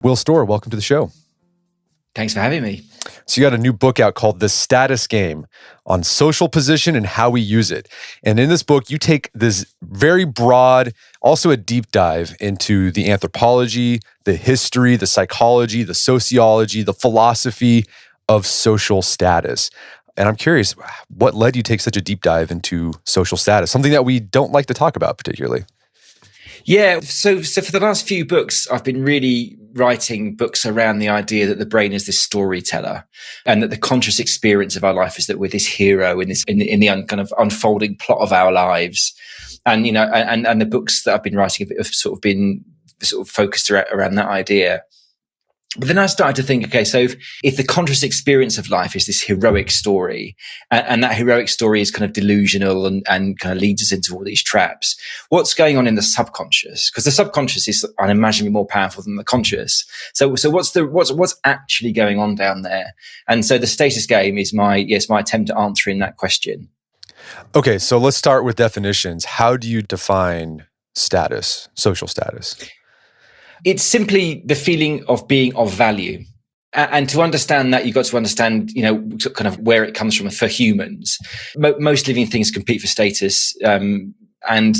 Will Storr, welcome to the show. Thanks for having me. So you got a new book out called The Status Game on social position and how we use it. And in this book, you take this very broad, also a deep dive into the anthropology, the history, the psychology, the sociology, the philosophy of social status. And I'm curious, what led you to take such a deep dive into social status, something that we don't like to talk about particularly? Yeah, so for the last few books, I've been really writing books around the idea that the brain is this storyteller, and that the conscious experience of our life is that we're this hero in the kind of unfolding plot of our lives. And and the books that I've been writing have sort of been sort of focused around that idea. But then I started to think, okay, so if the conscious experience of life is this heroic story, and that heroic story is kind of delusional and kind of leads us into all these traps, what's going on in the subconscious? Because the subconscious is unimaginably more powerful than the conscious. So what's actually going on down there? And so the status game is my attempt at answering that question. Okay, so let's start with definitions. How do you define status, social status? It's simply the feeling of being of value. And to understand that, you've got to understand, kind of where it comes from for humans. Most living things compete for status. And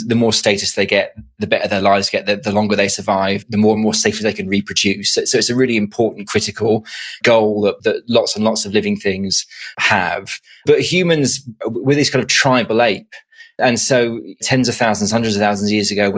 the more status they get, the better their lives get, the longer they survive, the more and more safely they can reproduce. So it's a really important, critical goal that lots and lots of living things have. But humans, we're this kind of tribal ape. And so tens of thousands, hundreds of thousands of years ago,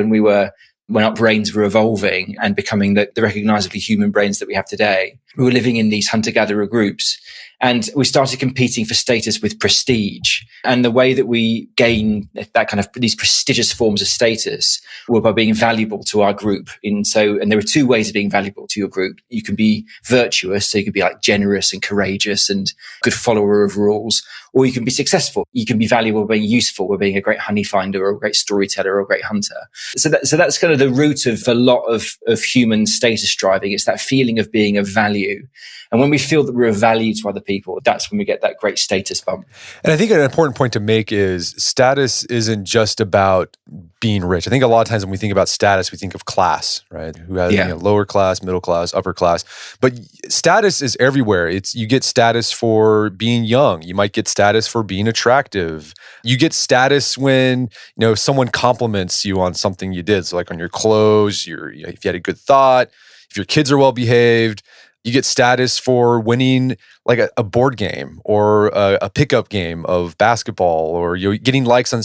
when our brains were evolving and becoming the recognizably human brains that we have today, we were living in these hunter-gatherer groups. And we started competing for status with prestige. And the way that we gain that kind of these prestigious forms of status were by being valuable to our group. And there are two ways of being valuable to your group. You can be virtuous, so you can be like generous and courageous and good follower of rules, or you can be successful. You can be valuable by being useful, by being a great honey finder or a great storyteller or a great hunter. So that's kind of the root of a lot of human status striving. It's that feeling of being of value. And when we feel that we're of value to other people, that's when we get that great status bump. And I think an important point to make is status isn't just about being rich. I think a lot of times when we think about status, we think of class, right? Who has lower class, middle class, upper class. But status is everywhere. You get status for being young. You might get status for being attractive. You get status when someone compliments you on something you did. So like on your clothes, if you had a good thought, if your kids are well behaved. You get status for winning like a board game or a pickup game of basketball, or you're getting likes on.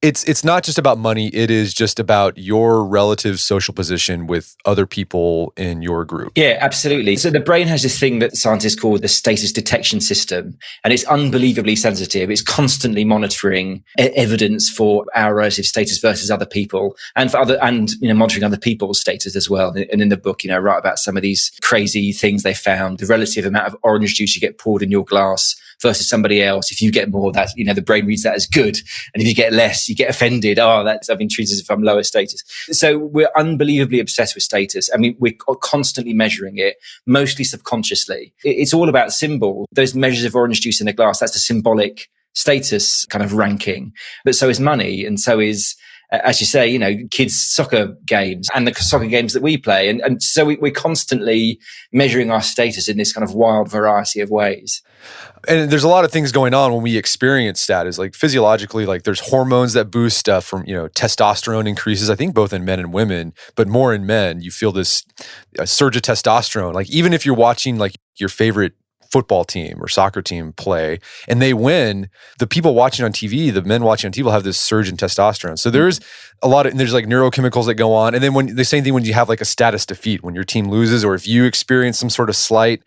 It's not just about money. It is just about your relative social position with other people in your group. Yeah, absolutely. So the brain has this thing that scientists call the status detection system, and it's unbelievably sensitive. It's constantly monitoring evidence for our relative status versus other people, and monitoring other people's status as well. And in the book, write about some of these crazy things they found, the relative amount of orange juice you get poured in your glass versus somebody else. If you get more, that the brain reads that as good, and if you get less, you get offended. I've been treated as if I'm lower status. So we're unbelievably obsessed with status. I mean, we're constantly measuring it, mostly subconsciously. It's all about symbol. Those measures of orange juice in a glass, that's the symbolic status kind of ranking. But so is money, and so is, as you say, kids' soccer games and the soccer games that we play. And so we're constantly measuring our status in this kind of wild variety of ways. And there's a lot of things going on when we experience status, like physiologically, like there's hormones that boost stuff from, testosterone increases, I think both in men and women, but more in men. You feel this surge of testosterone. Like even if you're watching like your favorite football team or soccer team play and they win, the people watching on TV, the men watching on TV will have this surge in testosterone. So there's there's like neurochemicals that go on. And then the same thing when you have like a status defeat, when your team loses, or if you experience some sort of slight,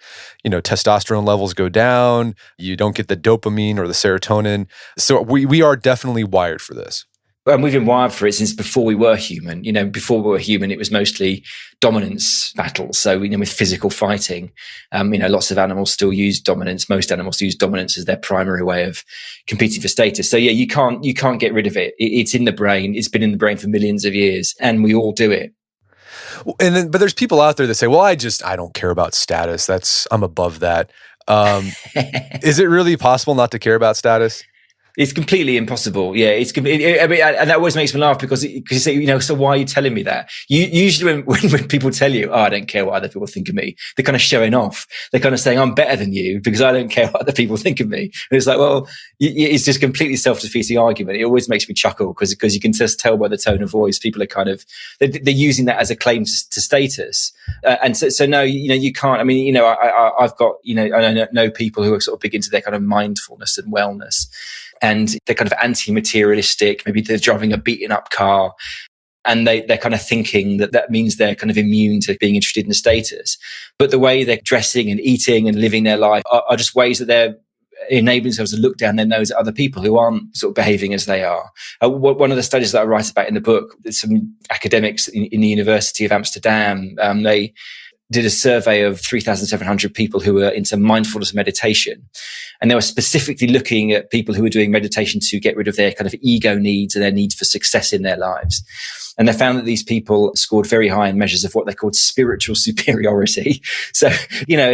testosterone levels go down, you don't get the dopamine or the serotonin. So we are definitely wired for this. And we've been wired for it since before we were human. Before we were human, it was mostly dominance battles. So, with physical fighting, lots of animals still use dominance. Most animals use dominance as their primary way of competing for status. So yeah, you can't get rid of it. It's in the brain. It's been in the brain for millions of years, and we all do it. But there's people out there that say, well, I don't care about status. I'm above that. Is it really possible not to care about status? It's completely impossible. Yeah, I mean, and that always makes me laugh because you say, you know, so why are you telling me that? Usually when people tell you, oh, I don't care what other people think of me, they're kind of showing off. They're kind of saying, I'm better than you because I don't care what other people think of me. And it's like, well, it's just completely self-defeating argument. It always makes me chuckle because you can just tell by the tone of voice, people are kind of, they're using that as a claim to status. And so no, you know, you can't, I mean, you know, I've got, you know, I know people who are sort of big into their kind of mindfulness and wellness. And they're kind of anti-materialistic. Maybe they're driving a beaten up car and they're kind of thinking that means they're kind of immune to being interested in status. But the way they're dressing and eating and living their life are just ways that they're enabling themselves to look down their nose at other people who aren't sort of behaving as they are. One of the studies that I write about in the book, some academics in the University of Amsterdam, they did a survey of 3,700 people who were into mindfulness meditation. And they were specifically looking at people who were doing meditation to get rid of their kind of ego needs and their needs for success in their lives. And they found that these people scored very high in measures of what they called spiritual superiority. So, you know,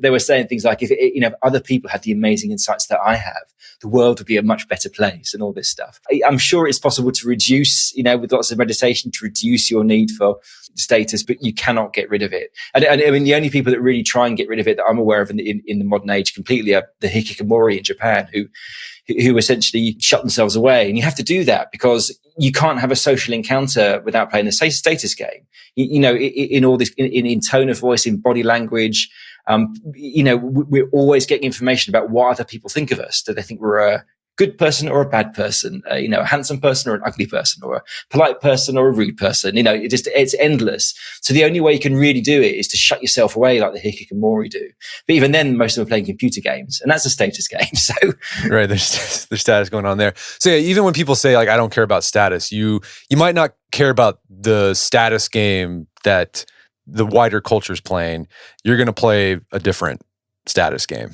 they were saying things like, if other people had the amazing insights that I have, the world would be a much better place and all this stuff. I'm sure it's possible to reduce, you know, with lots of meditation, to reduce your need for status, but you cannot get rid of it. And I mean, the only people that really try and get rid of it that I'm aware of in the modern age completely are the hikikomori in Japan, who essentially shut themselves away. And you have to do that because you can't have a social encounter without playing the status game. You know, in all this, in tone of voice, in body language, you know, we're always getting information about what other people think of us. Do they think we're a good person or a bad person, you know, a handsome person or an ugly person, or a polite person or a rude person? You know, it's endless. So the only way you can really do it is to shut yourself away like the hikikomori do. But even then, most of them are playing computer games, and that's a status game. So right, there's status going on there. So yeah, even when people say like, I don't care about status, you might not care about the status game that the wider culture is playing. You're going to play a different status game.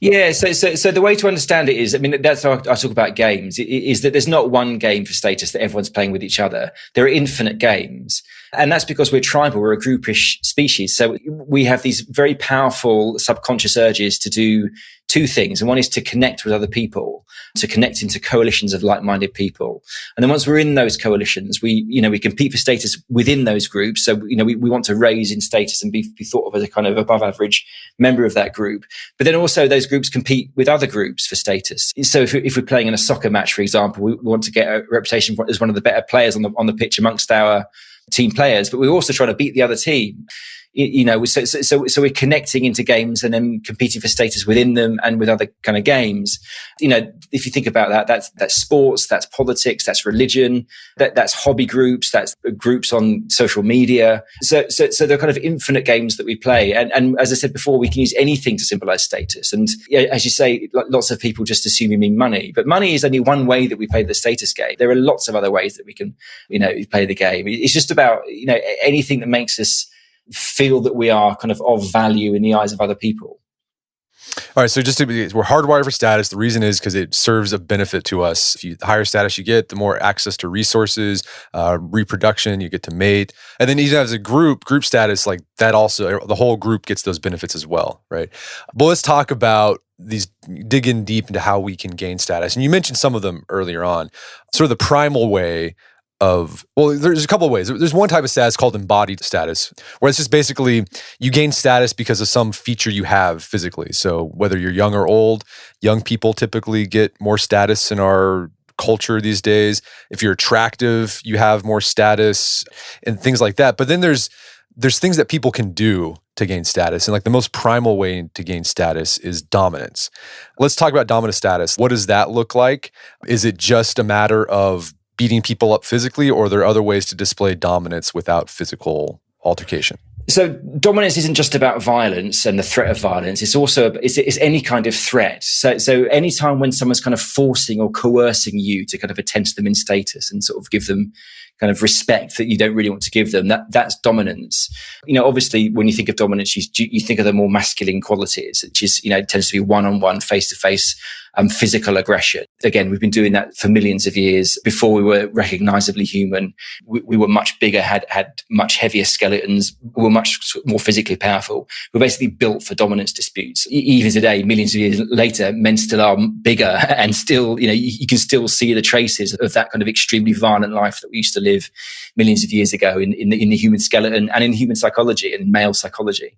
Yeah. So the way to understand it is, I mean, that's how I talk about games, is that there's not one game for status that everyone's playing with each other. There are infinite games. And that's because we're tribal, we're a groupish species. So we have these very powerful subconscious urges to do two things. And one is to connect with other people, to connect into coalitions of like-minded people. And then once we're in those coalitions, we compete for status within those groups. So, you know, we want to raise in status and be thought of as a kind of above average member of that group. But then also those groups compete with other groups for status. So if we're playing in a soccer match, for example, we want to get a reputation as one of the better players on the pitch amongst our team players, but we're also trying to beat the other team. You know, so we're connecting into games and then competing for status within them and with other kind of games. You know, if you think about that, that's sports, that's politics, that's religion, that's hobby groups, that's groups on social media. So they're kind of infinite games that we play. And as I said before, we can use anything to symbolize status. And as you say, lots of people just assume you mean money, but money is only one way that we play the status game. There are lots of other ways that we can, you know, play the game. It's just about, you know, anything that makes us feel that we are kind of value in the eyes of other people. All right, so we're hardwired for status. The reason is because it serves a benefit to us. The higher status you get, the more access to resources, reproduction, you get to mate. And then even as a group status, like that also, the whole group gets those benefits as well, right? But let's talk about dig in deep into how we can gain status. And you mentioned some of them earlier on. Sort of the primal way there's a couple of ways. There's one type of status called embodied status, where it's just basically you gain status because of some feature you have physically. So whether you're young or old, young people typically get more status in our culture these days. If you're attractive, you have more status and things like that. But then there's things that people can do to gain status. And like the most primal way to gain status is dominance. Let's talk about dominant status. What does that look like? Is it just a matter of beating people up physically, or are there other ways to display dominance without physical altercation? So dominance isn't just about violence and the threat of violence. It's also it's any kind of threat. So anytime when someone's kind of forcing or coercing you to kind of attend to them in status and sort of give them kind of respect that you don't really want to give them. That's dominance. Obviously, when you think of dominance, you think of the more masculine qualities, which is, tends to be one-on-one, face-to-face, physical aggression. Again, we've been doing that for millions of years. Before we were recognizably human, we were much bigger, had much heavier skeletons, we were much more physically powerful. We're basically built for dominance disputes. Even today, millions of years later, men still are bigger, and still, you can still see the traces of that kind of extremely violent life that we used to live millions of years ago in the human skeleton and in human psychology and in male psychology.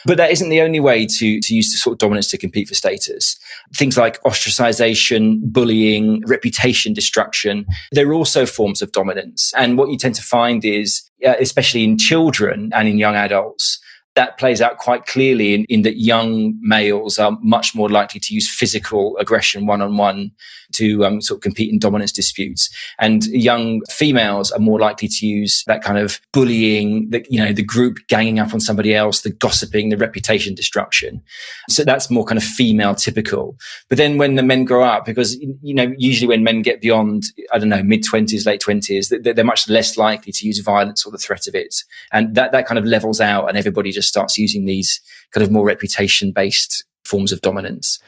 But that isn't the only way to use the sort of dominance to compete for status. Things like ostracization, bullying, reputation destruction, they're also forms of dominance. And what you tend to find is, especially in children and in young adults, that plays out quite clearly in that young males are much more likely to use physical aggression one-on-one to sort of compete in dominance disputes. And young females are more likely to use that kind of bullying, the group ganging up on somebody else, the gossiping, the reputation destruction. So that's more kind of female typical. But then when the men grow up, because, usually when men get beyond, mid-20s, late 20s, they're much less likely to use violence or the threat of it. And that kind of levels out, and everybody just starts using these kind of more reputation-based forms of dominance.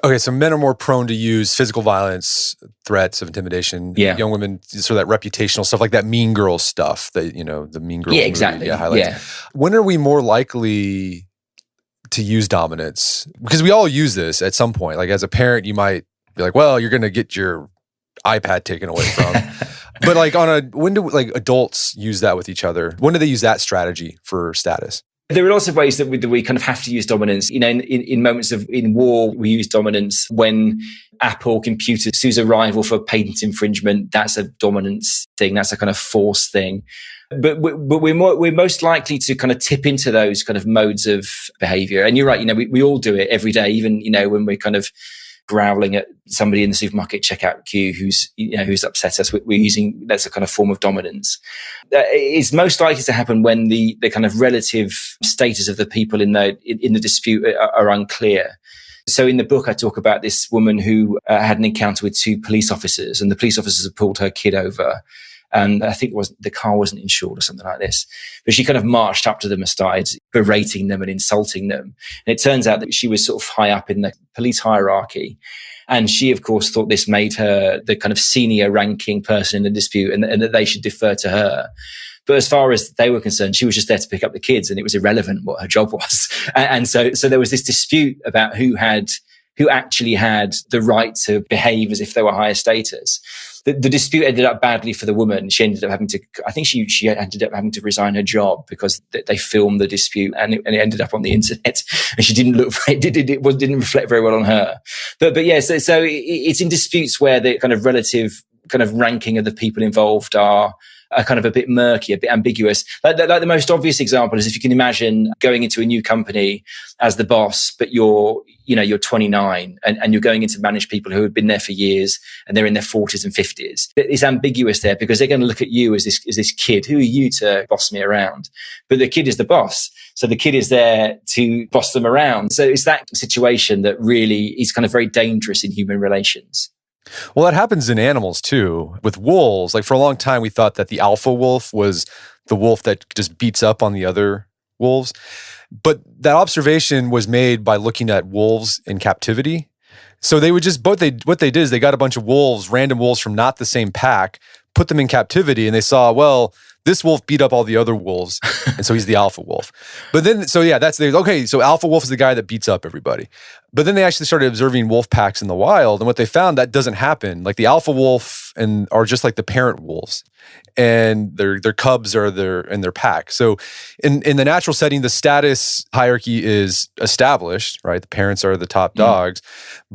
Okay, so men are more prone to use physical violence, threats of intimidation. Yeah. Young women, sort of that reputational stuff, like that Mean Girls stuff, that the Mean Girls movie, exactly. Highlights. Yeah. When are we more likely to use dominance? Because we all use this at some point. Like as a parent, you might be like, well, you're going to get your iPad taken away from. But when do adults use that with each other? When do they use that strategy for status? There are lots of ways that we kind of have to use dominance. In moments in war, we use dominance. When Apple Computer sues a rival for patent infringement, that's a dominance thing. That's a kind of force thing. But we're most likely to kind of tip into those kind of modes of behavior. And you're right, we all do it every day, even, when we're kind of growling at somebody in the supermarket checkout queue who's upset us. We're using, that's a kind of form of dominance. It's most likely to happen when the kind of relative status of the people in the dispute are unclear. So in the book, I talk about this woman who had an encounter with two police officers, and the police officers had pulled her kid over. And I think the car wasn't insured or something like this. But she kind of marched up to them and started berating them and insulting them. And it turns out that she was sort of high up in the police hierarchy. And she, of course, thought this made her the kind of senior ranking person in the dispute, and that they should defer to her. But as far as they were concerned, she was just there to pick up the kids, and it was irrelevant what her job was. And so there was this dispute about who actually had the right to behave as if they were higher status. The dispute ended up badly for the woman. She ended up having to, I think she ended up having to resign her job because they filmed the dispute, and it ended up on the internet, and she didn't didn't reflect very well on her. But yeah, so it's in disputes where the kind of relative kind of ranking of the people involved are kind of a bit murky, a bit ambiguous. Like the most obvious example is if you can imagine going into a new company as the boss, but you're 29 and you're going in to manage people who have been there for years and they're in their 40s and 50s. It's ambiguous there because they're going to look at you as this kid. Who are you to boss me around? But the kid is the boss. So the kid is there to boss them around. So it's that situation that really is kind of very dangerous in human relations. Well, that happens in animals too. With wolves, like for a long time, we thought that the alpha wolf was the wolf that just beats up on the other wolves. But that observation was made by looking at wolves in captivity. So they would what they did is they got a bunch of wolves, random wolves from not the same pack, put them in captivity, and they saw, well, this wolf beat up all the other wolves, and so he's the alpha wolf. But then, so alpha wolf is the guy that beats up everybody. But then they actually started observing wolf packs in the wild, and what they found, that doesn't happen. Like the alpha wolf are just like the parent wolves, and their cubs are in their pack. So in the natural setting, the status hierarchy is established, right? The parents are the top dogs.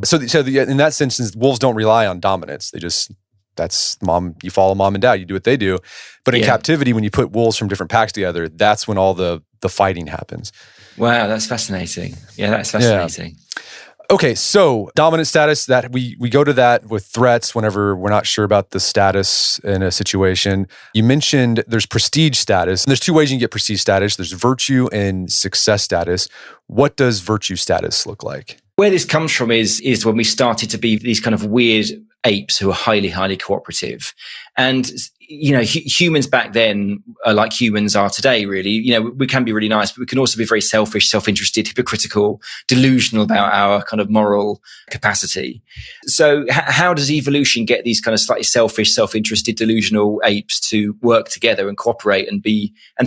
So in that sense, wolves don't rely on dominance. That's mom, you follow mom and dad, you do what they do. But in captivity, when you put wolves from different packs together, that's when all the fighting happens. Wow, that's fascinating. Yeah, that's fascinating. Yeah. Okay, so dominant status, that we go to that with threats whenever we're not sure about the status in a situation. You mentioned there's prestige status, and there's two ways you can get prestige status. There's virtue and success status. What does virtue status look like? Where this comes from is when we started to be these kind of weird apes who are highly, highly cooperative. And, you know, humans back then are like humans are today, really. You know, we can be really nice, but we can also be very selfish, self-interested, hypocritical, delusional about our kind of moral capacity. So how does evolution get these kind of slightly selfish, self-interested, delusional apes to work together and cooperate and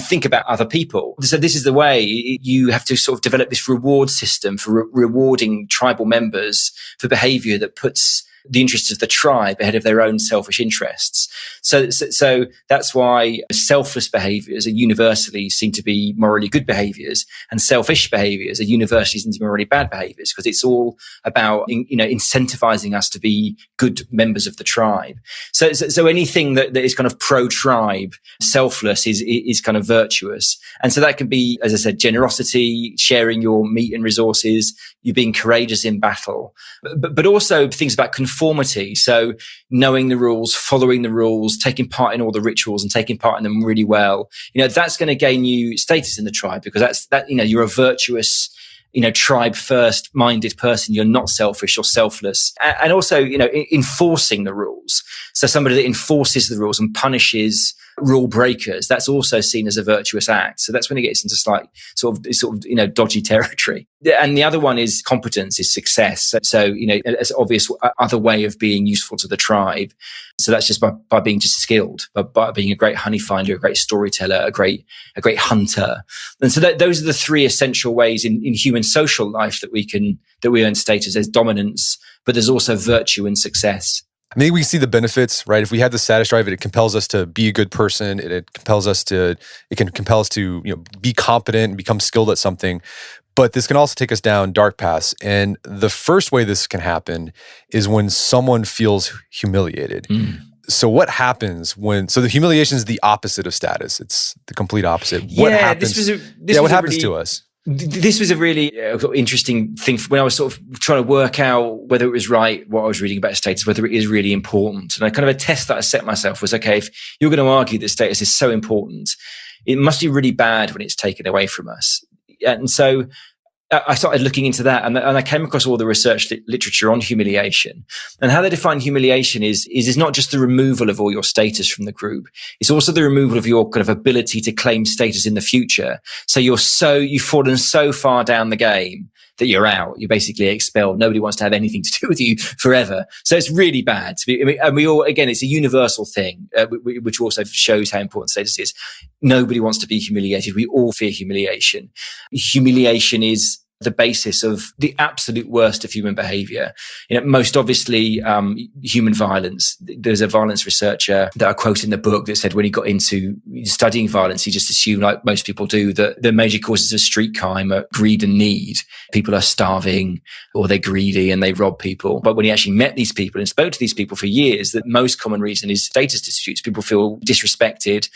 think about other people? So this is the way. You have to sort of develop this reward system for rewarding tribal members for behavior that puts the interests of the tribe ahead of their own selfish interests. So that's why selfless behaviors are universally seen to be morally good behaviors, and selfish behaviors are universally seen to be morally bad behaviors, because it's all about, you know, incentivizing us to be good members of the tribe. So anything that is kind of pro-tribe, selfless, is kind of virtuous. And so that can be, as I said, generosity, sharing your meat and resources, you being courageous in battle, but also things about conformity. So knowing the rules, following the rules, taking part in all the rituals and taking part in them really well. You know, that's going to gain you status in the tribe, because you know, you're a virtuous, you know, tribe first minded person. You're not selfish or selfless. And also, you know, enforcing the rules. So somebody that enforces the rules and punishes rule breakers, that's also seen as a virtuous act. So that's when it gets into sort of, you know, dodgy territory. And the other one is competence, is success. So, you know, it's obvious other way of being useful to the tribe. So that's just by being just skilled, by being a great honey finder, a great storyteller, a great hunter. And so those are the three essential ways in human social life that we earn status. There's dominance, but there's also virtue and success. Maybe we see the benefits, right? If we had the status drive, it compels us to be a good person. It can compel us to, you know, be competent and become skilled at something. But this can also take us down dark paths. And the first way this can happen is when someone feels humiliated. So what happens so the humiliation is the opposite of status. It's the complete opposite. What happens? What happens to us? This was a really interesting thing when I was sort of trying to work out whether it was right, what I was reading about status, whether it is really important. And I kind of a test that I set myself was, okay, if you're going to argue that status is so important, it must be really bad when it's taken away from us. And so I started looking into that, and I came across all the research literature on humiliation. And how they define humiliation is not just the removal of all your status from the group. It's also the removal of your kind of ability to claim status in the future. So you've fallen so far down the game that you're out. You're basically expelled. Nobody wants to have anything to do with you forever. So it's really bad. And we all, again, it's a universal thing, which also shows how important status is. Nobody wants to be humiliated. We all fear humiliation. Humiliation is the basis of the absolute worst of human behavior. You know, most obviously, human violence. There's a violence researcher that I quote in the book that said when he got into studying violence, he just assumed, like most people do, that the major causes of street crime are greed and need. People are starving, or they're greedy and they rob people. But when he actually met these people and spoke to these people for years, the most common reason is status disputes. People feel disrespected,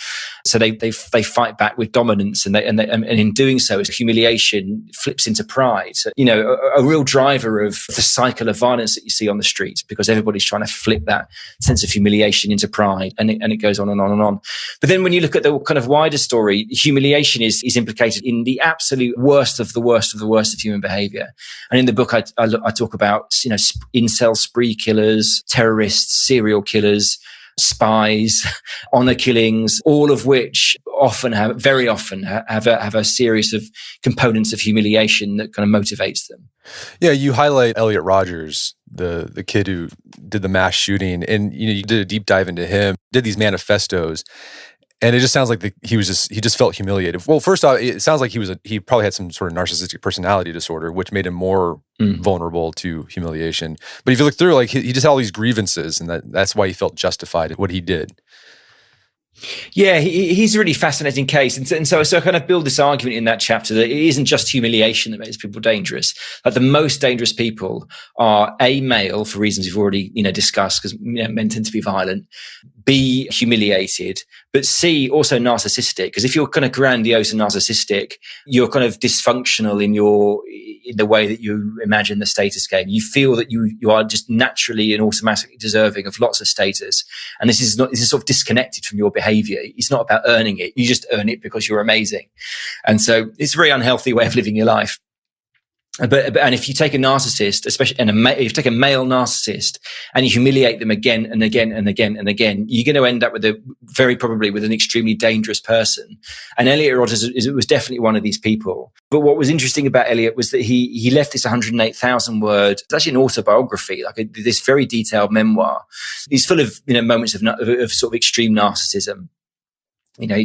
so they fight back with dominance, and in doing so, humiliation flips into pride. So, you know, a real driver of the cycle of violence that you see on the streets, because everybody's trying to flip that sense of humiliation into pride, and it goes on and on and on. But then when you look at the kind of wider story, humiliation is implicated in the absolute worst of the worst of the worst of human behavior. And in the book, I talk about, you know, incel spree killers, terrorists, serial killers, spies, honor killings, all of which very often have a series of components of humiliation that kind of motivates them. Yeah, you highlight Elliot Rodgers, the kid who did the mass shooting, and you did a deep dive into him, did these manifestos. And it just sounds like he just felt humiliated. Well, first off, it sounds like he probably had some sort of narcissistic personality disorder, which made him more vulnerable to humiliation. But if you look through, like he just had all these grievances, and that's why he felt justified in what he did. Yeah, he's a really fascinating case. And so I kind of build this argument in that chapter that it isn't just humiliation that makes people dangerous. Like the most dangerous people are A, male, for reasons we've already, discussed, because men tend to be violent. B, humiliated, but C, also narcissistic. Because if you're kind of grandiose and narcissistic, you're kind of dysfunctional in the way that you imagine the status game. You feel that you are just naturally and automatically deserving of lots of status. And this is sort of disconnected from your behavior. It's not about earning it. You just earn it because you're amazing. And so it's a very unhealthy way of living your life. And if you take a narcissist, especially if you take a male narcissist and you humiliate them again and again and again and again, you're going to end up very probably with an extremely dangerous person. And Elliot Rodgers was definitely one of these people. But what was interesting about Elliot was that he left this 108,000 word. It's actually an autobiography, like this very detailed memoir. He's full of moments of sort of extreme narcissism.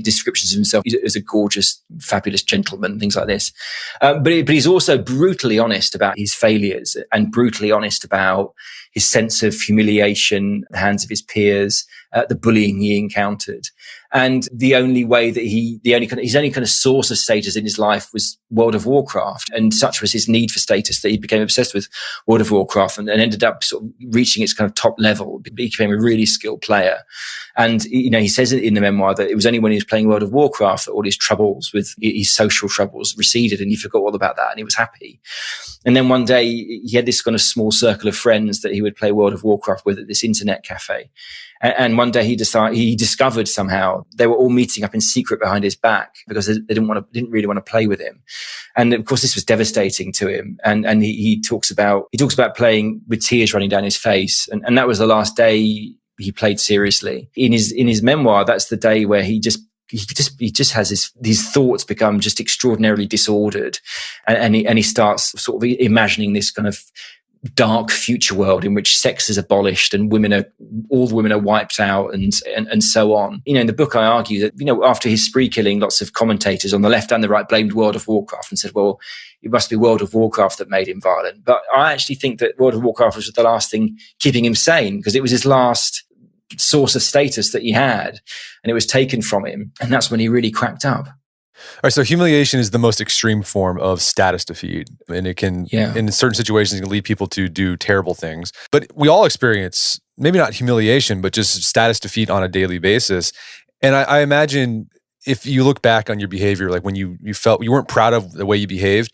Descriptions of himself as a gorgeous, fabulous gentleman, things like this. But he's also brutally honest about his failures and brutally honest about his sense of humiliation at the hands of his peers, the bullying he encountered. And the only way that his only kind of source of status in his life was World of Warcraft. And such was his need for status that he became obsessed with World of Warcraft and ended up sort of reaching its kind of top level. He became a really skilled player. And, he says in the memoir that it was only when he was playing World of Warcraft that all his troubles with his social troubles receded and he forgot all about that and he was happy. And then one day he had this kind of small circle of friends that he would play World of Warcraft with at this internet cafe. And one day he discovered somehow they were all meeting up in secret behind his back because they didn't really want to play with him. And of course, this was devastating to him. And he talks about playing with tears running down his face. And that was the last day he played seriously. In his memoir, that's the day where he just has these thoughts become just extraordinarily disordered. And he starts sort of imagining this kind of dark future world in which sex is abolished and all the women are wiped out and so on. In the book I argue that, after his spree killing, lots of commentators on the left and the right blamed World of Warcraft and said, well, it must be World of Warcraft that made him violent. But I actually think that World of Warcraft was the last thing keeping him sane because it was his last source of status that he had and it was taken from him. And that's when he really cracked up. All right, so humiliation is the most extreme form of status defeat. And it can, in certain situations, it can lead people to do terrible things. But we all experience, maybe not humiliation, but just status defeat on a daily basis. And I imagine if you look back on your behavior, like when you felt you weren't proud of the way you behaved,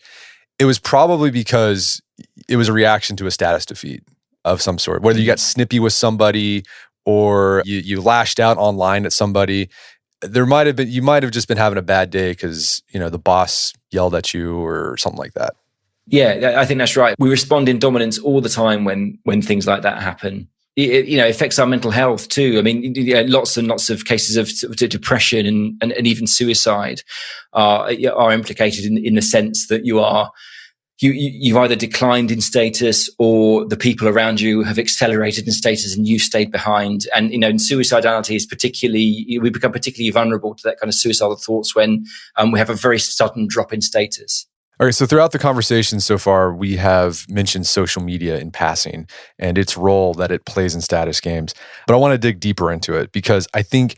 it was probably because it was a reaction to a status defeat of some sort. Whether you got snippy with somebody or you lashed out online at somebody, you might have just been having a bad day because, the boss yelled at you or something like that. Yeah, I think that's right. We respond in dominance all the time when things like that happen. It affects our mental health too. I mean, lots and lots of cases of depression and even suicide are implicated in the sense that you've either declined in status or the people around you have accelerated in status and you've stayed behind. And, in suicidality is we become particularly vulnerable to that kind of suicidal thoughts when we have a very sudden drop in status. All right, so throughout the conversation so far, we have mentioned social media in passing and its role that it plays in status games. But I want to dig deeper into it because I think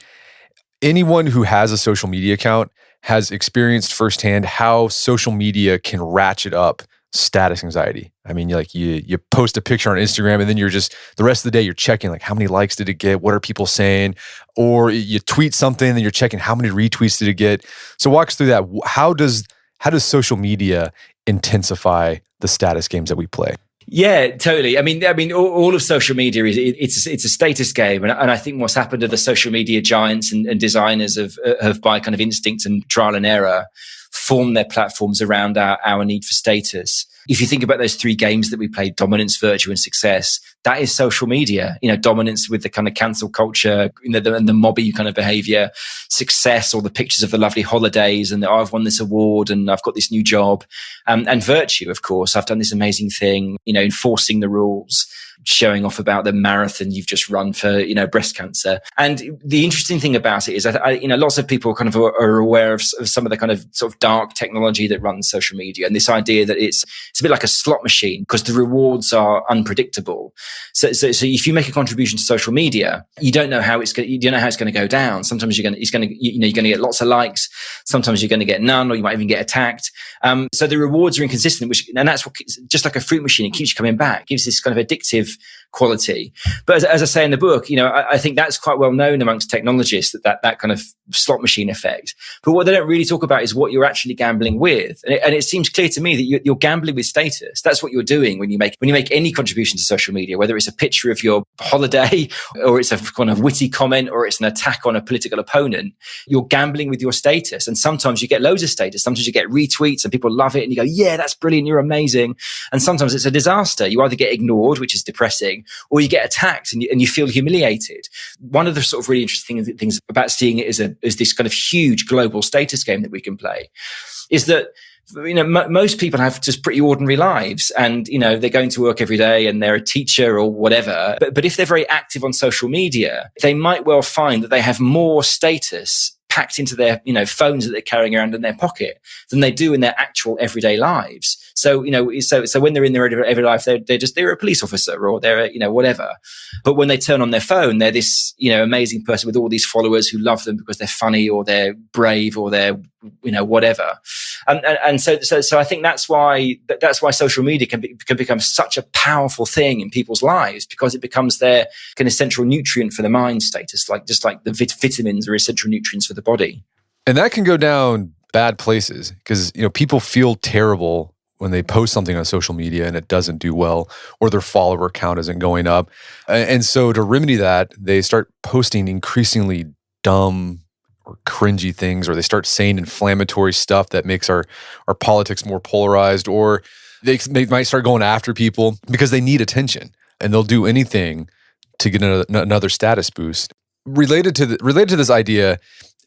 anyone who has a social media account has experienced firsthand how social media can ratchet up status anxiety. I mean, you post a picture on Instagram and then you're just, the rest of the day you're checking like how many likes did it get? What are people saying? Or you tweet something and you're checking how many retweets did it get? So walk us through that. How does social media intensify the status games that we play? Yeah, totally. I mean, all of social media it's a status game, and I think what's happened to the social media giants and designers have by kind of instinct and trial and error formed their platforms around our need for status. If you think about those three games that we played, dominance, virtue, and success, that is social media. Dominance with the kind of cancel culture, and the mobby kind of behavior. Success, all the pictures of the lovely holidays, and I've won this award, and I've got this new job. And virtue, of course, I've done this amazing thing. Enforcing the rules, showing off about the marathon you've just run for, breast cancer. And the interesting thing about it is that lots of people kind of are aware of some of the kind of sort of dark technology that runs social media, and this idea that it's a bit like a slot machine because the rewards are unpredictable. So if you make a contribution to social media, you don't know how it's going to go down. Sometimes you're going to get lots of likes. Sometimes you're going to get none, or you might even get attacked. So the rewards are inconsistent, and that's what, just like a fruit machine, it keeps you coming back. It gives this kind of addictive quality. But as I say in the book, I think that's quite well known amongst technologists, that kind of slot machine effect. But what they don't really talk about is what you're actually gambling with. And it seems clear to me that you're gambling with status. That's what you're doing when you make any contribution to social media, whether it's a picture of your holiday or it's a kind of witty comment or it's an attack on a political opponent. You're gambling with your status. And sometimes you get loads of status. Sometimes you get retweets and people love it and you go, yeah, that's brilliant. You're amazing. And sometimes it's a disaster. You either get ignored, which is depressing, or you get attacked and you feel humiliated. One of the sort of really interesting things about seeing it as this kind of huge global status game that we can play is that most people have just pretty ordinary lives and, they're going to work every day and they're a teacher or whatever. But if they're very active on social media, they might well find that they have more status packed into their, phones that they're carrying around in their pocket than they do in their actual everyday lives. So, so when they're in their everyday life, they're a police officer or they're, whatever. But when they turn on their phone, they're this, amazing person with all these followers who love them because they're funny or they're brave or they're, whatever. And so I think that's why social media can become such a powerful thing in people's lives, because it becomes their kind of essential nutrient for the mind status, just like the vitamins are essential nutrients for the body. And that can go down bad places because, people feel terrible when they post something on social media and it doesn't do well or their follower count isn't going up. And so to remedy that, they start posting increasingly dumb or cringy things, or they start saying inflammatory stuff that makes our politics more polarized, or they might start going after people because they need attention and they'll do anything to get another status boost. Related to this idea,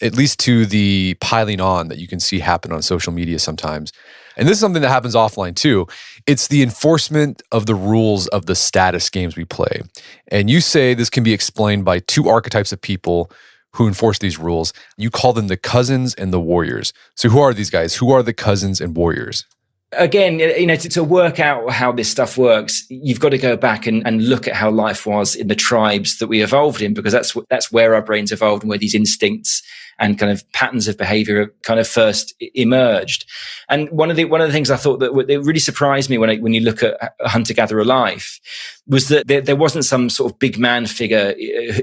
at least to the piling on that you can see happen on social media sometimes. And this is something that happens offline too. It's the enforcement of the rules of the status games we play. And you say this can be explained by two archetypes of people who enforce these rules. You call them the cousins and the warriors. So who are these guys? Who are the cousins and warriors? Again, to work out how this stuff works, you've got to go back and look at how life was in the tribes that we evolved in, because that's where our brains evolved and where these instincts and kind of patterns of behavior kind of first emerged. And one of the things I thought that really surprised me when you look at a hunter-gatherer life was that there wasn't some sort of big man figure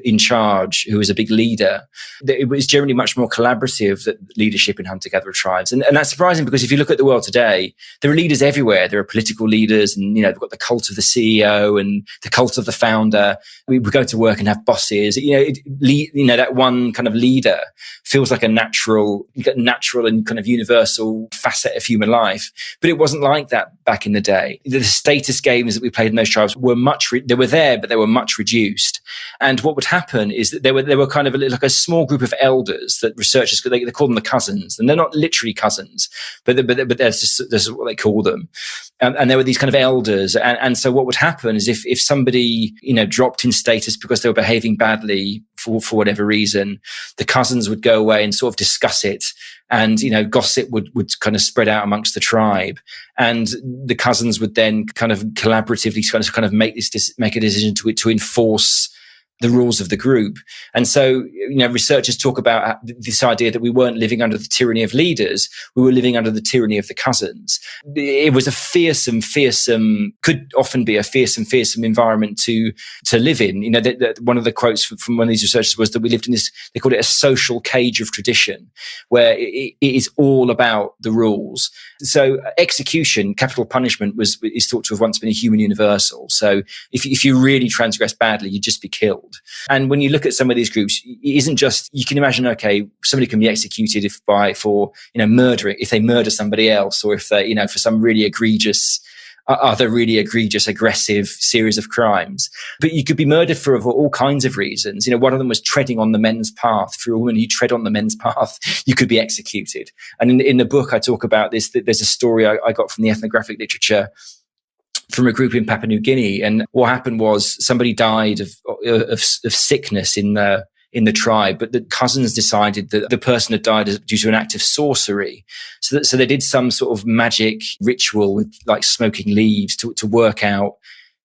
in charge who was a big leader. It was generally much more collaborative, that leadership in hunter-gatherer tribes. And that's surprising, because if you look at the world today, there are leaders everywhere. There are political leaders, and they've got the cult of the CEO and the cult of the founder. We go to work and have bosses. That one kind of leader feels like a natural and kind of universal facet of human life. But it wasn't like that back in the day. The status games that we played in those tribes were they were there, but they were much reduced. And what would happen is that there were kind of like a small group of elders that researchers, they call them the cousins, and they're not literally cousins, but that's what they call them. And there were these kind of elders. And so what would happen is if somebody, dropped in status because they were behaving badly for whatever reason, the cousins would go away and sort of discuss it. And, gossip would kind of spread out amongst the tribe. And the cousins would then kind of collaboratively kind of make a decision to enforce the rules of the group. And so, researchers talk about this idea that we weren't living under the tyranny of leaders, we were living under the tyranny of the cousins. It was a fearsome, could often be a fearsome environment to live in. One of the quotes from one of these researchers was that we lived in this, they called it a social cage of tradition, where it is all about the rules. So execution, capital punishment is thought to have once been a human universal. So if you really transgress badly, you'd just be killed. And when you look at some of these groups, it isn't just, you can imagine, okay, somebody can be executed for murdering, if they murder somebody else, or if they, for some really egregious, aggressive series of crimes. But you could be murdered for all kinds of reasons. One of them was treading on the men's path. For a woman, you tread on the men's path, you could be executed. And in the book, I talk about this. There's a story I got from the ethnographic literature from a group in Papua New Guinea. And what happened was somebody died of sickness in the tribe, but the cousins decided that the person had died due to an act of sorcery. So they did some sort of magic ritual with like smoking leaves to work out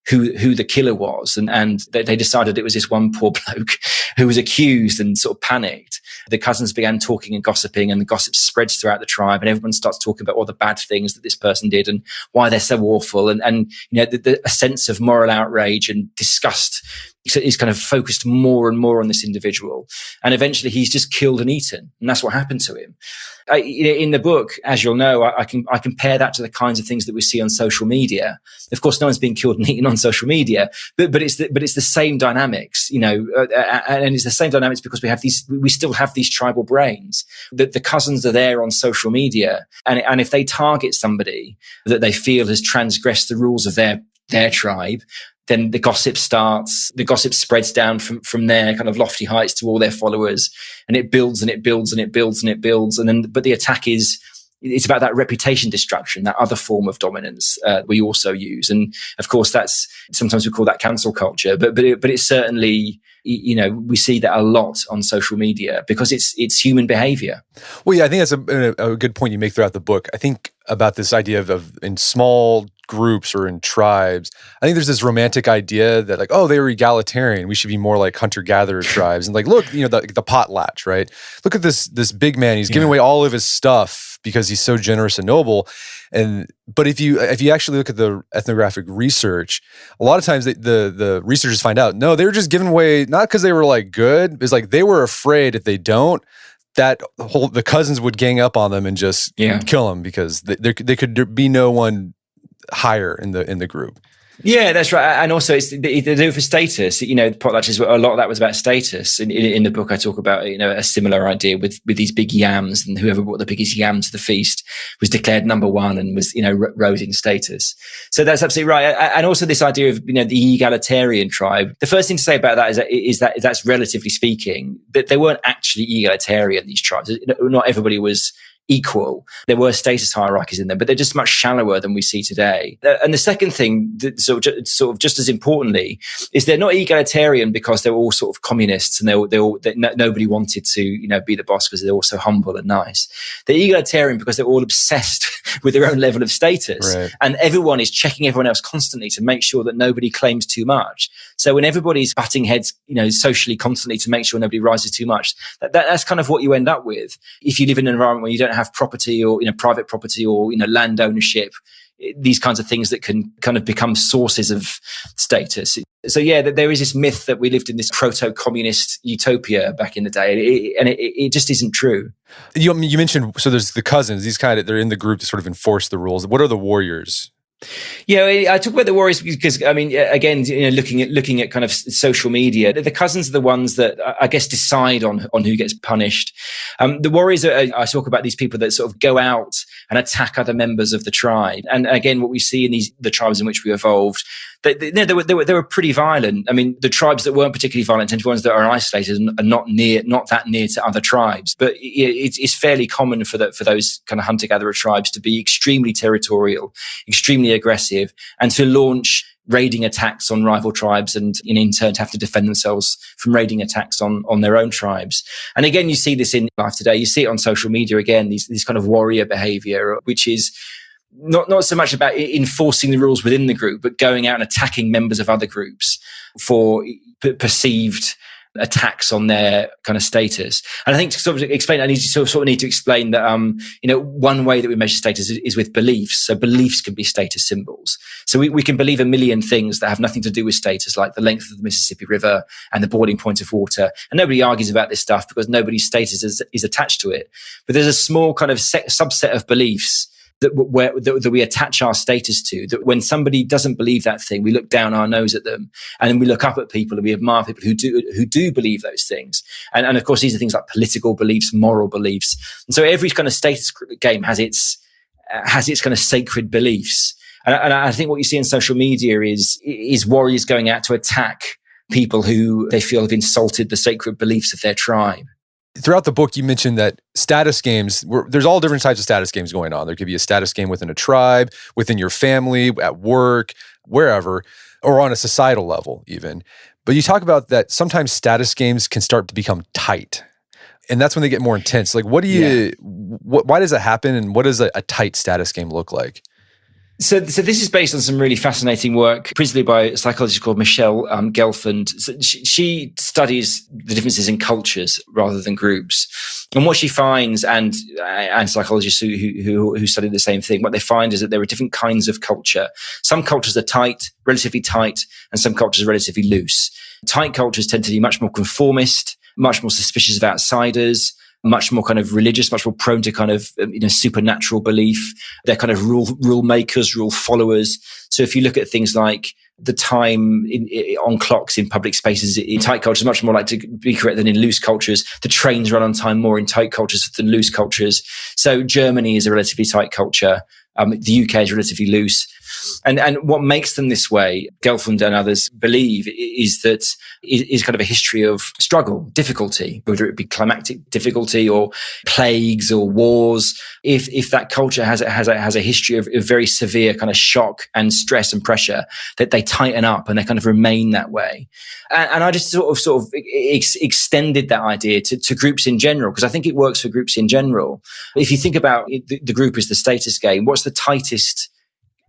who the killer was. And they decided it was this one poor bloke who was accused and sort of panicked. The cousins began talking and gossiping, and the gossip spreads throughout the tribe, and everyone starts talking about all the bad things that this person did and why they're so awful. And a sense of moral outrage and disgust is kind of focused more and more on this individual. And eventually he's just killed and eaten. And that's what happened to him. In the book, as you'll know, I compare that to the kinds of things that we see on social media. Of course, no one's being killed and eaten on social media, but it's the same dynamics, and it's the same dynamics because we still have these tribal brains. That the cousins are there on social media, and if they target somebody that they feel has transgressed the rules of their tribe, then the gossip starts. The gossip spreads down from their kind of lofty heights to all their followers, and it builds and it builds and it builds and it builds. And then, but the attack it's about that reputation destruction, that other form of dominance we also use. And of course, that's sometimes we call that cancel culture, but it's certainly, we see that a lot on social media because it's human behavior. Well, yeah, I think that's a good point you make throughout the book. I think about this idea of in small groups or in tribes, I think there's this romantic idea that like, oh, they were egalitarian. We should be more like hunter-gatherer tribes. And like, look, the potlatch, right? Look at this big man. He's giving away all of his stuff because he's so generous and noble. But if you actually look at the ethnographic research, a lot of times the researchers find out, no, they were just giving away, not because they were like good, it's like they were afraid if they don't, that the cousins would gang up on them and just kill them because there could be no one higher in the group. Yeah, that's right. And also they do it for status. Potlatches, a lot of that was about status. In the book, I talk about, a similar idea with these big yams, and whoever brought the biggest yam to the feast was declared number one and was, rose in status. So that's absolutely right. And also this idea of, the egalitarian tribe. The first thing to say about that is that that's relatively speaking, that they weren't actually egalitarian, these tribes. Not everybody was equal. There were status hierarchies in them, but they're just much shallower than we see today. And the second thing, that sort of just as importantly, is they're not egalitarian because they're all sort of communists and nobody wanted to, be the boss because they're all so humble and nice. They're egalitarian because they're all obsessed with their own level of status, right. And everyone is checking everyone else constantly to make sure that nobody claims too much. So when everybody's butting heads, socially constantly to make sure nobody rises too much, that's kind of what you end up with. If you live in an environment where you don't have property or, private property or, land ownership, these kinds of things that can kind of become sources of status. So yeah, there is this myth that we lived in this proto-communist utopia back in the day, and it just isn't true. You mentioned, so there's the cousins, they're in the group to sort of enforce the rules. What are the warriors? Yeah, I talk about the warriors because, again, looking at kind of social media, the cousins are the ones that I guess decide on who gets punished. The warriors I talk about these people that sort of go out and attack other members of the tribe. And again, what we see in the tribes in which we evolved, they were pretty violent. The tribes that weren't particularly violent tend to be ones that are isolated and not that near to other tribes. But it's fairly common for those kind of hunter-gatherer tribes to be extremely territorial, extremely aggressive, and to launch raiding attacks on rival tribes and in turn to have to defend themselves from raiding attacks on their own tribes. And again, you see this in life today. You see it on social media again, these kind of warrior behavior, which is not so much about enforcing the rules within the group, but going out and attacking members of other groups for perceived attacks on their kind of status. And I think to sort of explain, I need to sort of need to explain that, one way that we measure status is with beliefs. So beliefs can be status symbols. So we can believe a million things that have nothing to do with status, like the length of the Mississippi River and the boiling point of water. And nobody argues about this stuff because nobody's status is attached to it. But there's a small kind of subset of beliefs that we attach our status to, that when somebody doesn't believe that thing, we look down our nose at them, and then we look up at people and we admire people who do believe those things. And of course, these are things like political beliefs, moral beliefs. And so every kind of status game has its kind of sacred beliefs. And I think what you see in social media is warriors going out to attack people who they feel have insulted the sacred beliefs of their tribe. Throughout the book, you mentioned that status games, there's all different types of status games going on. There could be a status game within a tribe, within your family, at work, wherever, or on a societal level even. But you talk about that sometimes status games can start to become tight. And that's when they get more intense. Like, why does that happen? And what does a tight status game look like? So this is based on some really fascinating work, principally by a psychologist called Michelle Gelfand. So she studies the differences in cultures rather than groups. And what she finds, and psychologists who study the same thing, what they find is that there are different kinds of culture. Some cultures are tight, relatively tight, and some cultures are relatively loose. Tight cultures tend to be much more conformist, much more suspicious of outsiders, much more kind of religious, much more prone to kind of, supernatural belief. They're kind of rule makers, rule followers. So if you look at things like the time on clocks in public spaces, in tight cultures, much more like to be correct than in loose cultures. The trains run on time more in tight cultures than loose cultures. So Germany is a relatively tight culture. The UK is relatively loose. And what makes them this way, Gelfand and others believe, is that is kind of a history of struggle, difficulty, whether it be climactic difficulty or plagues or wars. If that culture has a history of very severe kind of shock and stress and pressure, that they tighten up and they kind of remain that way. And I just sort of extended that idea to groups in general, because I think it works for groups in general. If you think about the group as the status game, what's the tightest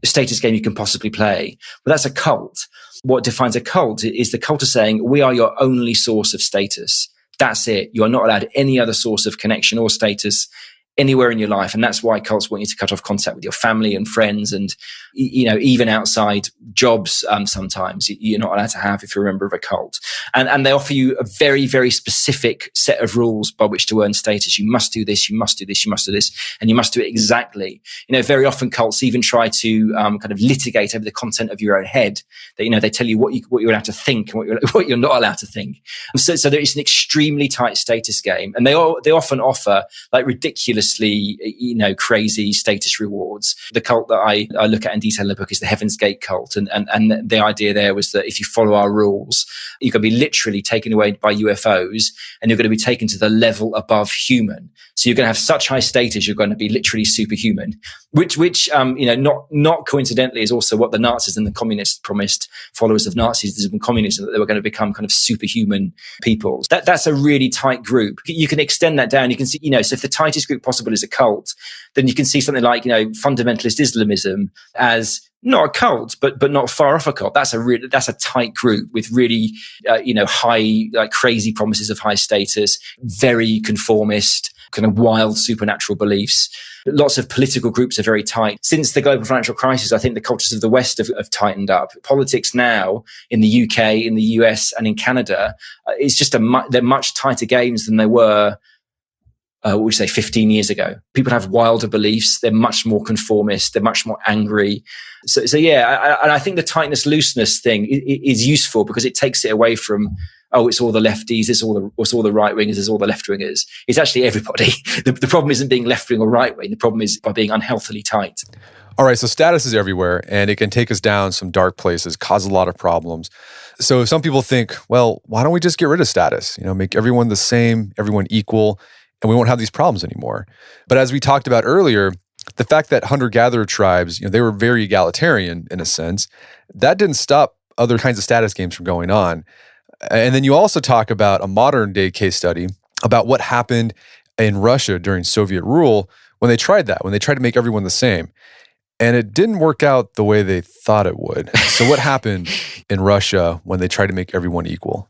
status game you can possibly play? Well, that's a cult. What defines a cult is the cult is saying, we are your only source of status. That's it. You are not allowed any other source of connection or status anywhere in your life. And that's why cults want you to cut off contact with your family and friends, and even outside jobs. Sometimes you're not allowed to have if you're a member of a cult, and they offer you a very, very specific set of rules by which to earn status. You must do this, you must do this, you must do this, and you must do it exactly. Very often cults even try to kind of litigate over the content of your own head. They tell you what you're allowed to think and what you're not allowed to think. And so there is an extremely tight status game, and they often offer like ridiculously crazy status rewards. The cult that I look at in detail in the book is the Heaven's Gate cult, and the idea there was that if you follow our rules, you're going to be literally taken away by UFOs, and you're going to be taken to the level above human. So you're going to have such high status, you're going to be literally superhuman, which not coincidentally is also what the Nazis and the communists promised followers of Nazism and communism, that they were going to become kind of superhuman people. That's a really tight group. You can extend that down. You can see, so if the tightest group possible is a cult, then you can see something like, fundamentalist Islamism as not a cult, but not far off a cult. That's a tight group with really, high, like crazy promises of high status, very conformist, kind of wild supernatural beliefs. Lots of political groups are very tight. Since the global financial crisis, I think the cultures of the West have tightened up. Politics now in the UK, in the US, and in Canada, it's just they're much tighter games than they were 15 years ago. People have wilder beliefs. They're much more conformist. They're much more angry. So yeah, I think the tightness looseness thing is useful because it takes it away from, it's all the lefties, it's all the right wingers, it's all the left wingers. It's actually everybody. The problem isn't being left wing or right wing. The problem is by being unhealthily tight. All right, so status is everywhere, and it can take us down some dark places, cause a lot of problems. So some people think, well, why don't we just get rid of status? Make everyone the same, everyone equal, and we won't have these problems anymore. But as we talked about earlier, the fact that hunter-gatherer tribes, they were very egalitarian in a sense, that didn't stop other kinds of status games from going on. And then you also talk about a modern day case study about what happened in Russia during Soviet rule when they tried to make everyone the same. And it didn't work out the way they thought it would. So what happened in Russia when they tried to make everyone equal?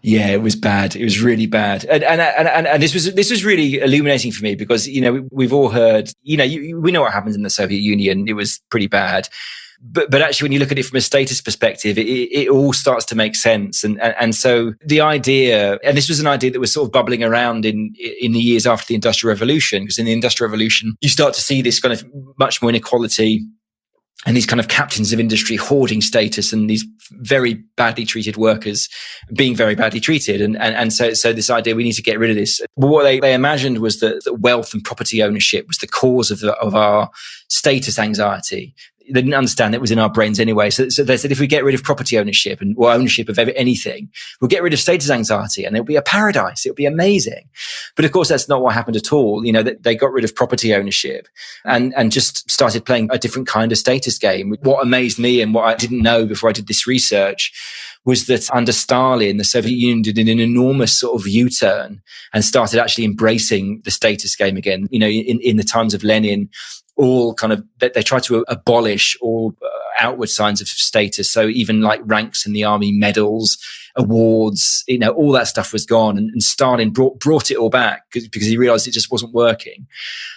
Yeah, it was bad. It was really bad. And this was really illuminating for me because, we've all heard, we know what happened in the Soviet Union. It was pretty bad. But actually, when you look at it from a status perspective, it all starts to make sense. And so the idea, and this was an idea that was sort of bubbling around in the years after the Industrial Revolution, because in the Industrial Revolution, you start to see this kind of much more inequality and these kind of captains of industry hoarding status and these very badly treated workers being very badly treated. And so this idea, we need to get rid of this. But what they imagined was that wealth and property ownership was the cause of our status anxiety. They didn't understand it was in our brains anyway. So they said, if we get rid of property ownership or ownership of anything, we'll get rid of status anxiety and it'll be a paradise. It'll be amazing. But of course, that's not what happened at all. They got rid of property ownership and just started playing a different kind of status game. What amazed me and what I didn't know before I did this research was that under Stalin, the Soviet Union did an enormous sort of U-turn and started actually embracing the status game again. In the times of Lenin, all kind of, they try to abolish all outward signs of status. So even like ranks in the army, medals, awards, all that stuff was gone. And Stalin brought it all back because he realized it just wasn't working.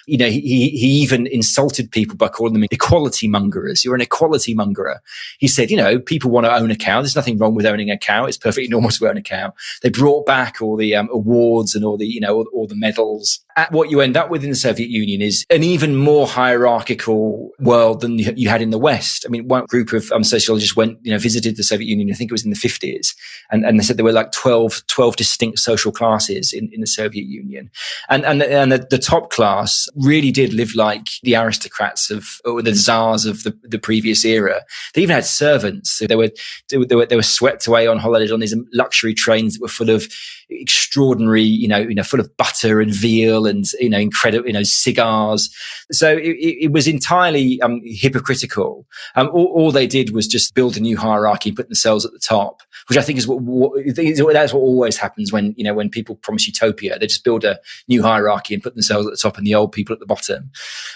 He even insulted people by calling them equality mongerers. You're an equality mongerer. He said, people want to own a cow. There's nothing wrong with owning a cow. It's perfectly normal to own a cow. They brought back all the awards and all the, all the medals. What you end up with in the Soviet Union is an even more hierarchical world than you had in the West. I mean, one group of sociologists went, visited the Soviet Union. I think it was in the 50s. And they said there were like 12 distinct social classes in the Soviet Union. And the top class really did live like the aristocrats or the czars of the previous era. They even had servants. So they were swept away on holidays on these luxury trains that were full of extraordinary, full of butter and veal and, incredible, cigars. So it was entirely hypocritical. All they did was just build a new hierarchy and put themselves at the top, which I think is that's what always happens when people promise utopia. They just build a new hierarchy and put themselves at the top and the old people at the bottom.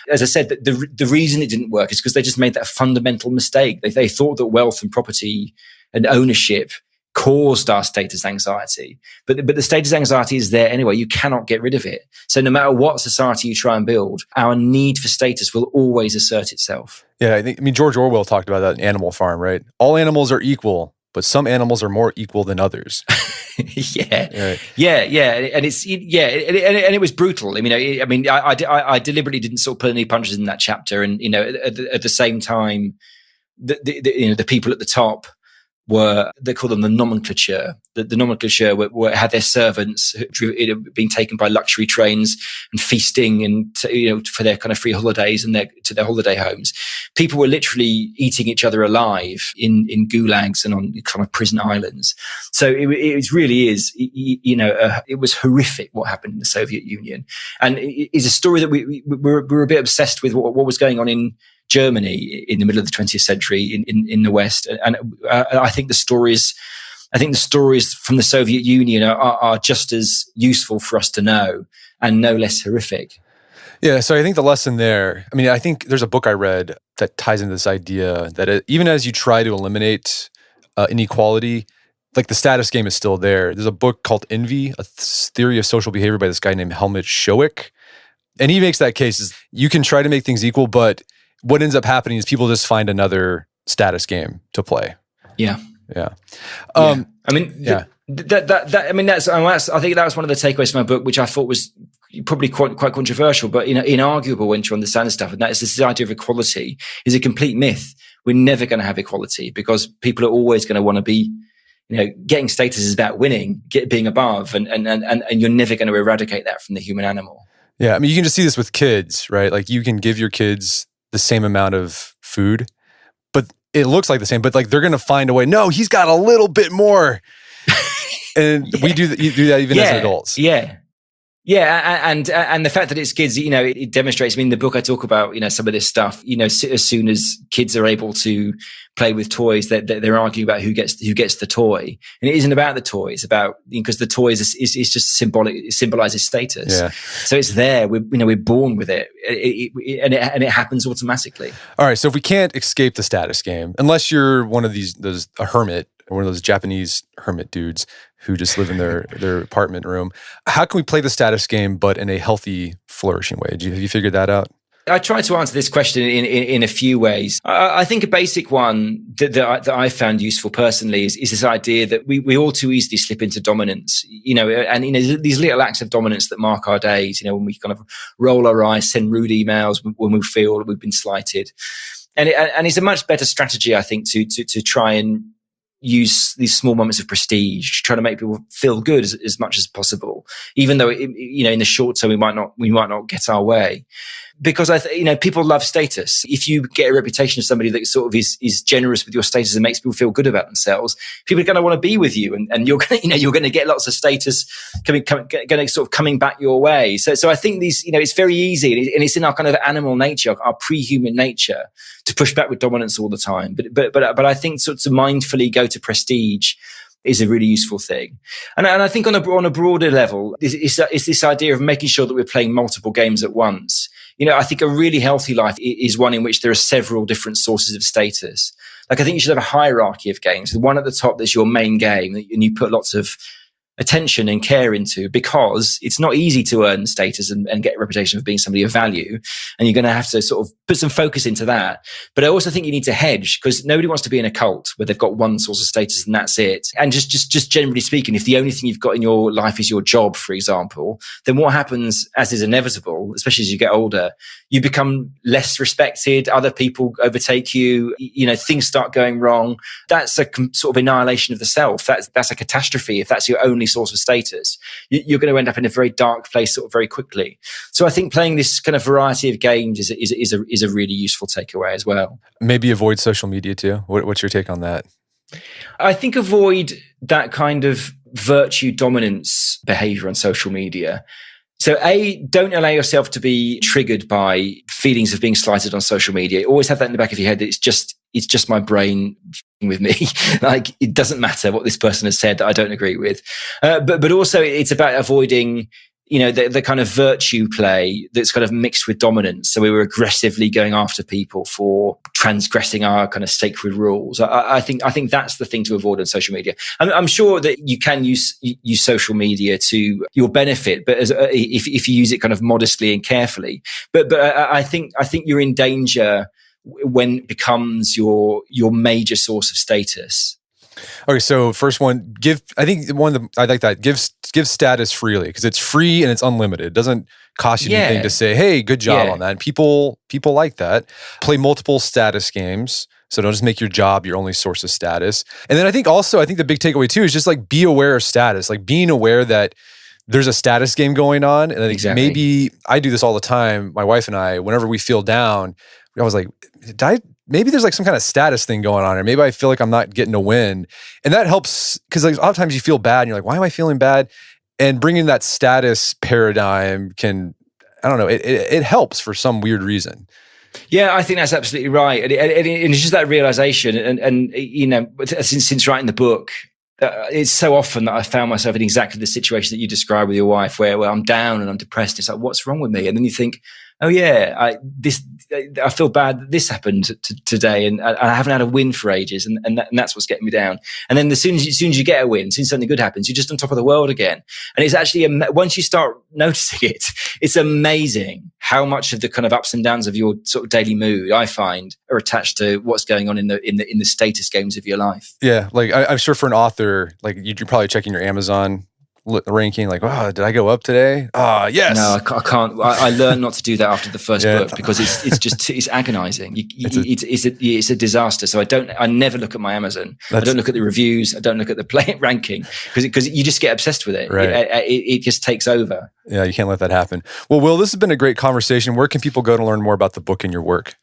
As I said, the reason it didn't work is because they just made that fundamental mistake. They thought that wealth and property and ownership caused our status anxiety. But the status anxiety is there anyway. You cannot get rid of it. So no matter what society you try and build, our need for status will always assert itself. Yeah, George Orwell talked about that in Animal Farm, right? All animals are equal, but some animals are more equal than others. Yeah. And it's, and it was brutal. I deliberately didn't sort of pull any punches in that chapter. And, at the same time, the people at the top they call them the nomenclature. The nomenclature had their servants being taken by luxury trains and feasting and for their kind of free holidays and to their holiday homes. People were literally eating each other alive in gulags and on kind of prison islands. So it really is, it was horrific what happened in the Soviet Union, and it is a story that we were a bit obsessed with what was going on in Germany in the middle of the 20th century in the West. And I think the stories from the Soviet Union are just as useful for us to know and no less horrific. Yeah, so I think the lesson there, I think there's a book I read that ties into this idea that even as you try to eliminate inequality, like the status game is still there. There's a book called Envy, a theory of social behavior by this guy named Helmut Schoeck. And he makes that case is you can try to make things equal, but what ends up happening is people just find another status game to play. Yeah. Yeah. I think that was one of the takeaways from my book, which I thought was probably quite controversial, but inarguable once you understand this stuff. And that is this idea of equality is a complete myth. We're never going to have equality because people are always going to want to be, getting status is about winning, being above, and you're never going to eradicate that from the human animal. Yeah. You can just see this with kids, right? Like you can give your kids the same amount of food, but it looks like the same, but like they're going to find a way. No, he's got a little bit more. And you do that even as adults. Yeah. Yeah. And the fact that it's kids, it demonstrates, in the book I talk about, some of this stuff, as soon as kids are able to play with toys, they're arguing about who gets the toy. And it isn't about the toy. It's about, because the toy is just symbolic. It symbolizes status. Yeah. So it's there. We're born with it. And it happens automatically. All right. So if we can't escape the status game, unless you're one of a hermit, or one of those Japanese hermit dudes who just live in their apartment room, how can we play the status game, but in a healthy, flourishing way? Have you figured that out? I try to answer this question in a few ways. I think a basic one that I found useful personally is this idea that we all too easily slip into dominance, these little acts of dominance that mark our days, when we kind of roll our eyes, send rude emails when we feel that we've been slighted. And it's a much better strategy, I think, to try and use these small moments of prestige, try to make people feel good as much as possible, even though in the short term we might not get our way. Because people love status. If you get a reputation of somebody that sort of is generous with your status and makes people feel good about themselves, people are going to want to be with you, and you're going to get lots of status coming back your way. So I think these, it's very easy, and it's in our kind of animal nature, our pre-human nature, to push back with dominance all the time. But I think sort of to mindfully go to prestige is a really useful thing. And I think on a broader level, it's this idea of making sure that we're playing multiple games at once. I think a really healthy life is one in which there are several different sources of status. Like, I think you should have a hierarchy of games. The one at the top that's your main game, and you put lots of attention and care into, because it's not easy to earn status and get a reputation of being somebody of value. And you're going to have to sort of put some focus into that. But I also think you need to hedge, because nobody wants to be in a cult where they've got one source of status and that's it. And just generally speaking, if the only thing you've got in your life is your job, for example, then what happens, as is inevitable, especially as you get older, you become less respected. Other people overtake you. Things start going wrong. That's a sort of annihilation of the self. That's a catastrophe if that's your only source of status. You're going to end up in a very dark place sort of very quickly. So I think playing this kind of variety of games is a really useful takeaway as well. Maybe avoid social media too. What's your take on that? I think avoid that kind of virtue dominance behavior on social media. So don't allow yourself to be triggered by feelings of being slighted on social media. Always have that in the back of your head that it's just my brain with me. Like, it doesn't matter what this person has said that I don't agree with. But also it's about avoiding, the kind of virtue play that's kind of mixed with dominance. So we were aggressively going after people for transgressing our kind of sacred rules. I think that's the thing to avoid on social media. I'm sure that you can use social media to your benefit, but if you use it kind of modestly and carefully. But I think you're in danger when it becomes your major source of status. Okay, so first one, I like that. Give status freely, because it's free and it's unlimited. It doesn't cost you anything to say, hey, good job on that. And people like that. Play multiple status games. So don't just make your job your only source of status. And then I think the big takeaway too is just like be aware of status, like being aware that there's a status game going on. And I think maybe I do this all the time. My wife and I, whenever we feel down, I was like, maybe there's like some kind of status thing going on, or maybe I feel like I'm not getting a win. And that helps, because like a lot of times you feel bad and you're like, why am I feeling bad? And bringing that status paradigm it helps for some weird reason. Yeah, I think that's absolutely right. And it's just that realization. And since writing the book, it's so often that I found myself in exactly the situation that you described with your wife, where I'm down and I'm depressed. It's like, what's wrong with me? And then you think, oh yeah, I feel bad that this happened today, and I haven't had a win for ages, and that's what's getting me down. And then as soon as you get a win, as soon as something good happens, you're just on top of the world again. And it's actually once you start noticing it, it's amazing how much of the kind of ups and downs of your sort of daily mood, I find, are attached to what's going on in the status games of your life. Yeah, like I'm sure for an author, like you're probably checking your Amazon ranking, like, oh, did I go up today? Yes. No, I can't. I learned not to do that after the first book, because it's agonizing. It's a disaster. So I never look at my Amazon. I don't look at the reviews. I don't look at the play ranking, because you just get obsessed with it. Right. It just takes over. Yeah, you can't let that happen. Well, Will, this has been a great conversation. Where can people go to learn more about the book and your work?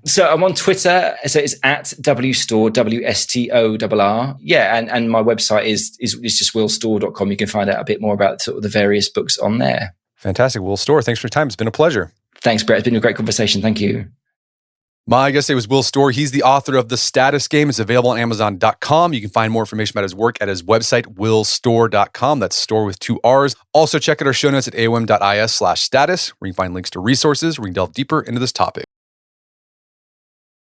So I'm on Twitter. So it's at Will Storr, WSTORR. Yeah, and my website is just willstorr.com. You can find out a bit more about sort of the various books on there. Fantastic. Will Storr, thanks for your time. It's been a pleasure. Thanks, Brett. It's been a great conversation. Thank you. My guest today was Will Storr. He's the author of The Status Game. It's available on Amazon.com. You can find more information about his work at his website, willstorr.com. That's store with 2 R's. Also, check out our show notes at aom.is/status, where you can find links to resources where you can delve deeper into this topic.